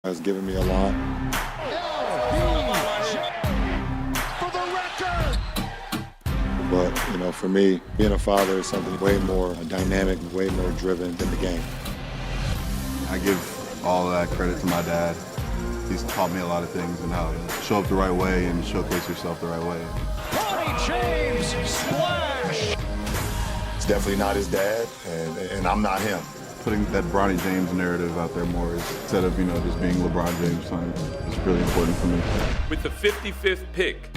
Has given me a lot. For the record. But, for me, being a father is something way more dynamic, way more driven than the game. I give all of that credit to my dad. He's taught me a lot of things and how to show up the right way and showcase yourself the right way. Bronny James, splash! It's definitely not his dad, and I'm not him. Putting that Bronny James narrative out there more instead of, just being LeBron James' son is really important for me. With the 55th pick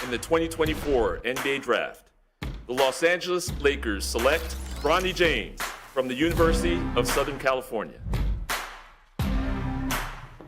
in the 2024 NBA Draft, the Los Angeles Lakers select Bronny James from the University of Southern California.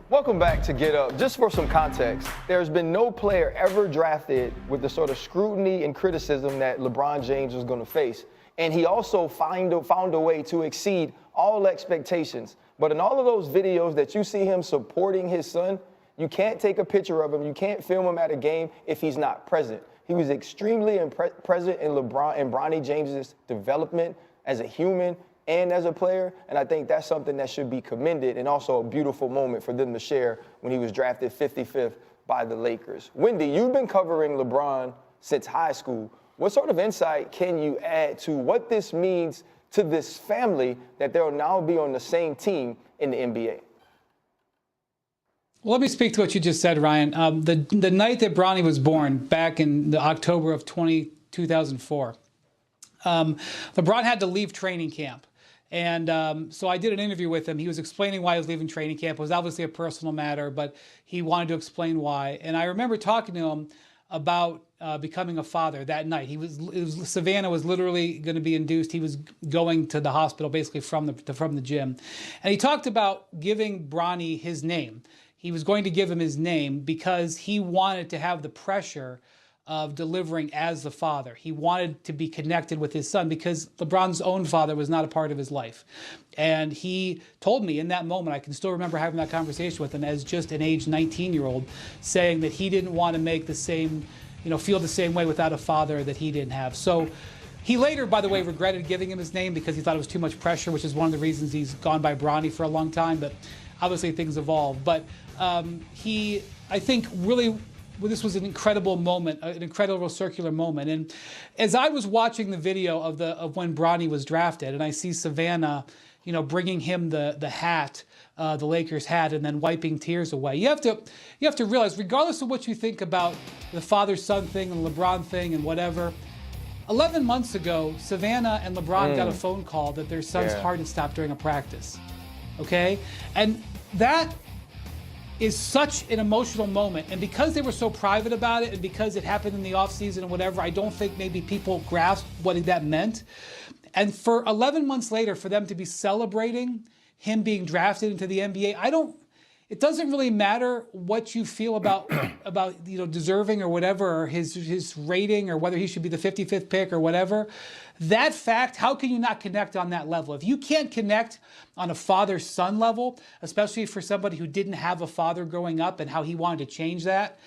Welcome back to Get Up. Just for some context, there's been no player ever drafted with the sort of scrutiny and criticism that LeBron James was going to face. And he also found a way to exceed all expectations. But in all of those videos that you see him supporting his son, you can't take a picture of him. You can't film him at a game if he's not present. He was extremely present in Bronny James's development as a human and as a player, and I think that's something that should be commended and also a beautiful moment for them to share when he was drafted 55th by the Lakers. Wendy, you've been covering LeBron since high school. What sort of insight can you add to what this means to this family that they'll now be on the same team in the NBA? Well, let me speak to what you just said, Ryan. The night that Bronny was born, back in the October of 2004, LeBron had to leave training camp. And so I did an interview with him. He was explaining why he was leaving training camp. It was obviously a personal matter, but he wanted to explain why. And I remember talking to him about becoming a father that night. Savannah was literally going to be induced. He was going to the hospital basically from the gym. And he talked about giving Bronny his name. He was going to give him his name because he wanted to have the pressure of delivering as the father. He wanted to be connected with his son because LeBron's own father was not a part of his life. And he told me in that moment, I can still remember having that conversation with him as just an age 19-year-old, saying that he didn't want to make the same, feel the same way without a father that he didn't have. So he later, by the way, regretted giving him his name because he thought it was too much pressure, which is one of the reasons he's gone by Bronny for a long time. But obviously things evolve. But I think really, this was an incredible moment, an incredible circular moment. And as I was watching the video of when Bronny was drafted, and I see Savannah, bringing him the hat, the Lakers hat, and then wiping tears away. You have to realize, regardless of what you think about the father-son thing and LeBron thing and whatever, 11 months ago, Savannah and LeBron got a phone call that their son's heart had stopped during a practice. Okay, and that is such an emotional moment. And because they were so private about it and because it happened in the offseason and whatever, I don't think maybe people grasped what that meant. And for 11 months later, for them to be celebrating him being drafted into the NBA, it doesn't really matter what you feel about deserving or whatever, or his rating, or whether he should be the 55th pick or whatever. That fact, how can you not connect on that level? If you can't connect on a father-son level, especially for somebody who didn't have a father growing up and how he wanted to change that,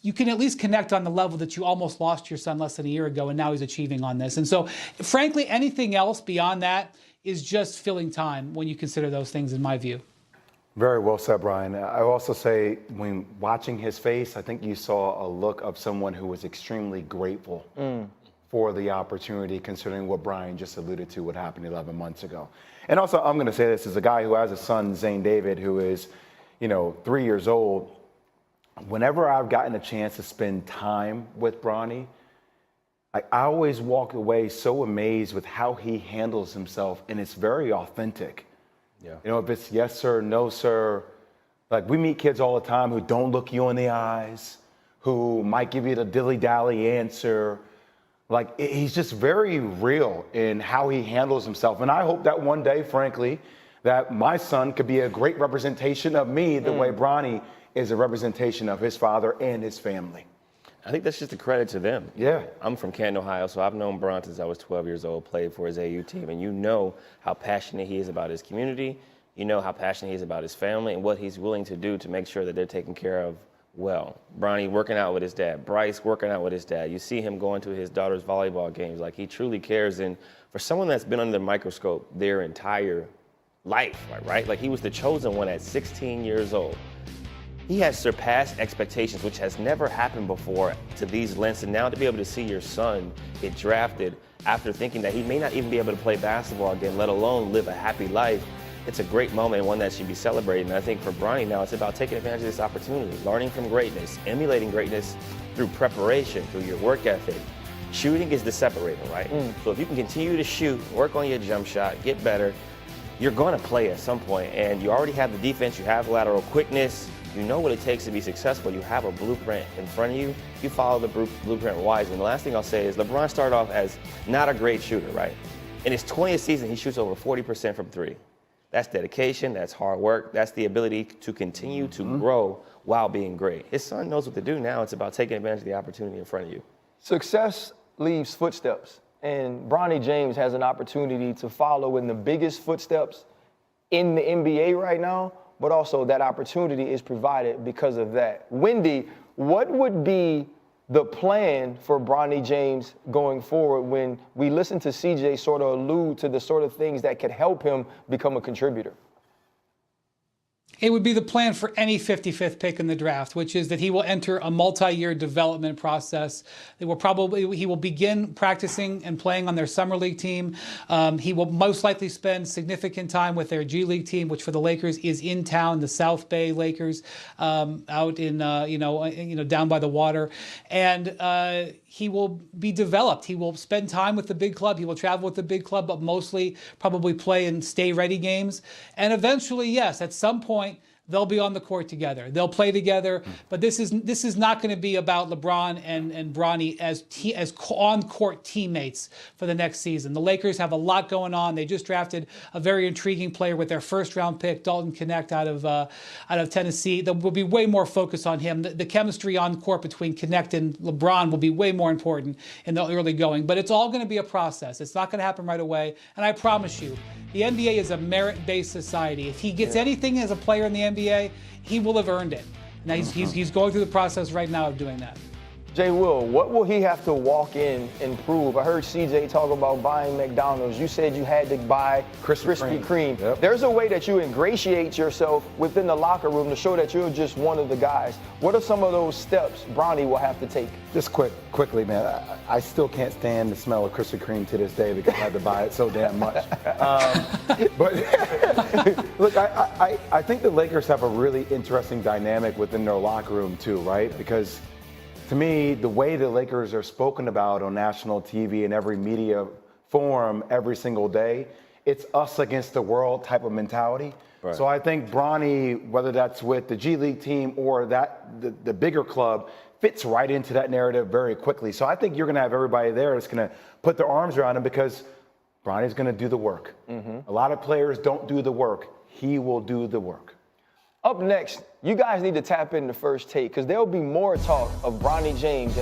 you can at least connect on the level that you almost lost your son less than a year ago, and now he's achieving on this. And so, frankly, anything else beyond that is just filling time when you consider those things, in my view. Very well said, Brian. I also say, when watching his face, I think you saw a look of someone who was extremely grateful for the opportunity, considering what Brian just alluded to, what happened 11 months ago. And also, I'm going to say this as a guy who has a son, Zane David, who is, 3 years old. Whenever I've gotten a chance to spend time with Bronny, I always walk away so amazed with how he handles himself, and it's very authentic. Yeah. If it's yes, sir, no, sir. Like, we meet kids all the time who don't look you in the eyes, who might give you the dilly-dally answer. Like, he's just very real in how he handles himself. And I hope that one day, frankly, that my son could be a great representation of me the way Bronny is a representation of his father and his family. I think that's just a credit to them. Yeah. I'm from Canton, Ohio, so I've known Bron since I was 12 years old, played for his AU team, and you know how passionate he is about his community, you know how passionate he is about his family, and what he's willing to do to make sure that they're taken care of well. Bronny working out with his dad, Bryce working out with his dad. You see him going to his daughter's volleyball games. Like, he truly cares, and for someone that's been under the microscope their entire life, right? Like, he was the chosen one at 16 years old. He has surpassed expectations, which has never happened before to these lengths. And now to be able to see your son get drafted after thinking that he may not even be able to play basketball again, let alone live a happy life, it's a great moment and one that should be celebrated. And I think for Bronny now, it's about taking advantage of this opportunity, learning from greatness, emulating greatness through preparation, through your work ethic. Shooting is the separator, right? So if you can continue to shoot, work on your jump shot, get better, you're going to play at some point. And you already have the defense, you have lateral quickness, you know what it takes to be successful. You have a blueprint in front of you. You follow the blueprint wisely. And the last thing I'll say is LeBron started off as not a great shooter, right? In his 20th season, he shoots over 40% from three. That's dedication, that's hard work, that's the ability to continue to grow while being great. His son knows what to do now. It's about taking advantage of the opportunity in front of you. Success leaves footsteps, and Bronny James has an opportunity to follow in the biggest footsteps in the NBA right now, but also that opportunity is provided because of that. Wendy, what would be the plan for Bronny James going forward when we listen to CJ sort of allude to the sort of things that could help him become a contributor? It would be the plan for any 55th pick in the draft, which is that he will enter a multi-year development process. He will begin practicing and playing on their summer league team. He will most likely spend significant time with their G League team, which for the Lakers is in town, the South Bay Lakers, out in down by the water, and he will be developed. He will spend time with the big club. He will travel with the big club, but mostly probably play in stay-ready games. And eventually, yes, at some point, they'll be on the court together. They'll play together. But this is not going to be about LeBron and Bronny as on-court teammates for the next season. The Lakers have a lot going on. They just drafted a very intriguing player with their first-round pick, Dalton Knecht, out of Tennessee. There will be way more focus on him. The chemistry on court between Knecht and LeBron will be way more important in the early going. But it's all going to be a process. It's not going to happen right away. And I promise you, the NBA is a merit-based society. If he gets anything as a player in the NBA, he will have earned it. Now he's going through the process right now of doing that. Jay Will, what will he have to walk in and prove? I heard CJ talk about buying McDonald's. You said you had to buy Krispy Kreme. Yep. There's a way that you ingratiate yourself within the locker room to show that you're just one of the guys. What are some of those steps Bronny will have to take? Just quickly, man. I still can't stand the smell of Krispy Kreme to this day because I had to buy it so damn much. But look, I think the Lakers have a really interesting dynamic within their locker room too, right? Because to me, the way the Lakers are spoken about on national TV and every media forum every single day, it's us against the world type of mentality. Right. So I think Bronny, whether that's with the G League team or the bigger club, fits right into that narrative very quickly. So I think you're going to have everybody there that's going to put their arms around him because Bronny's going to do the work. A lot of players don't do the work. He will do the work. Up next, you guys need to tap in the First Take because there'll be more talk of Bronny James.